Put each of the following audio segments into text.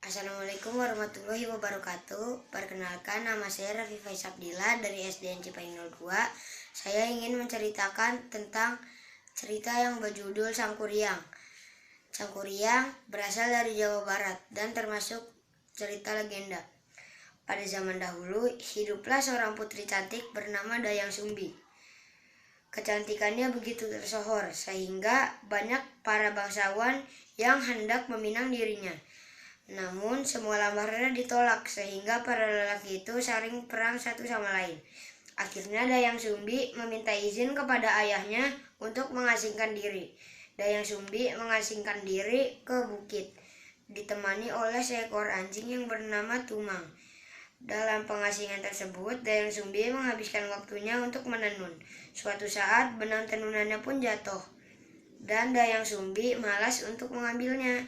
Assalamualaikum warahmatullahi wabarakatuh. Perkenalkan, nama saya Raffi Faiz Abdillah dari SDN Cipaing 02. Saya ingin menceritakan tentang cerita yang berjudul Sang Kuryang. Sang Kuryang berasal dari Jawa Barat dan termasuk cerita legenda. Pada zaman dahulu, hiduplah seorang putri cantik bernama Dayang Sumbi. Kecantikannya begitu tersohor sehingga banyak para bangsawan yang hendak meminang dirinya. Namun semua lamarannya ditolak sehingga para lelaki itu saling perang satu sama lain. Akhirnya Dayang Sumbi meminta izin kepada ayahnya untuk mengasingkan diri. Dayang Sumbi mengasingkan diri ke bukit, ditemani oleh seekor anjing yang bernama Tumang. Dalam pengasingan tersebut, Dayang Sumbi menghabiskan waktunya untuk menenun. Suatu saat benang tenunannya pun jatuh, dan Dayang Sumbi malas untuk mengambilnya.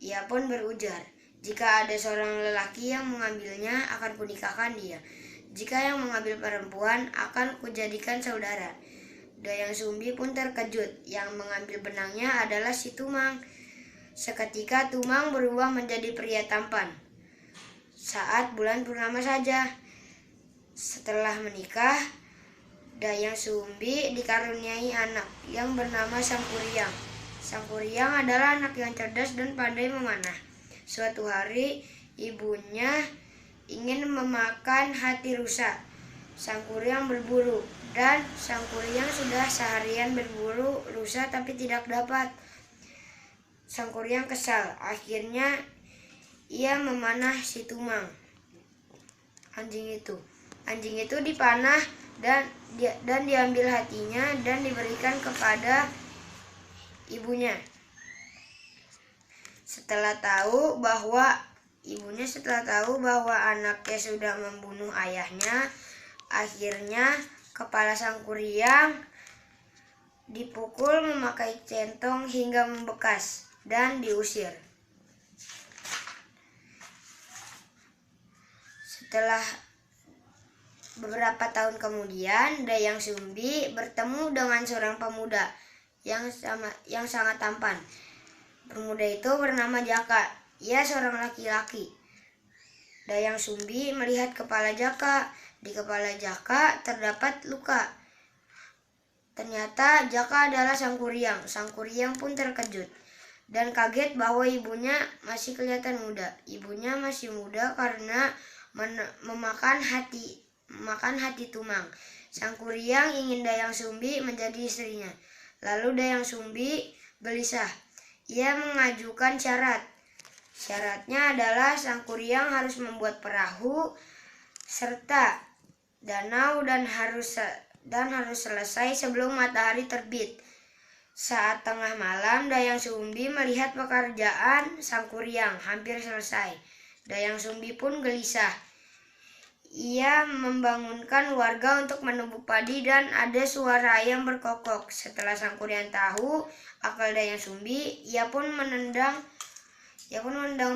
Ia pun berujar, "Jika ada seorang lelaki yang mengambilnya, akan kunikahkan dia. Jika yang mengambil perempuan, akan kujadikan saudara." Dayang Sumbi pun terkejut. Yang mengambil benangnya adalah si Tumang. Seketika Tumang berubah menjadi pria tampan saat bulan purnama saja. Setelah menikah, Dayang Sumbi dikaruniai anak yang bernama Sang Kuryang. Sang Kuryang adalah anak yang cerdas dan pandai memanah. Suatu hari, ibunya ingin memakan hati rusa. Sang Kuryang berburu, dan Sang Kuryang sudah seharian berburu rusa tapi tidak dapat. Sang Kuryang kesal. Akhirnya ia memanah si Tumang, anjing itu. Anjing itu dipanah dan diambil hatinya dan diberikan kepada ibunya. Setelah tahu bahwa anaknya sudah membunuh ayahnya, akhirnya kepala Sang Kuryang dipukul memakai centong hingga membekas dan diusir. Setelah beberapa tahun kemudian, Dayang Sumbi bertemu dengan seorang pemuda yang sangat tampan. Pemuda itu bernama Jaka. Ia seorang laki-laki. Dayang Sumbi melihat kepala Jaka. Di kepala Jaka terdapat luka. Ternyata Jaka adalah Sang Kuryang. Sang Kuryang pun terkejut dan kaget bahwa ibunya masih kelihatan muda. Ibunya masih muda karena memakan hati Tumang. Sang Kuryang ingin Dayang Sumbi menjadi istrinya. Lalu Dayang Sumbi gelisah. Ia mengajukan syarat. Syaratnya adalah Sang Kuryang harus membuat perahu serta danau dan harus selesai sebelum matahari terbit. Saat tengah malam, Dayang Sumbi melihat pekerjaan Sang Kuryang hampir selesai. Dayang Sumbi pun gelisah. Ia membangunkan warga untuk menubuk padi dan ada suara ayam berkokok. Setelah Sang Kuryang tahu akal Dayang Sumbi, ia pun menendang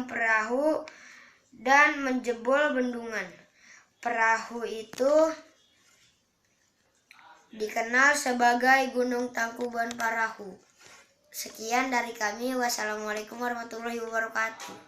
perahu dan menjebol bendungan. Perahu itu dikenal sebagai Gunung Tangkuban Parahu. Sekian dari kami. Wassalamualaikum warahmatullahi wabarakatuh.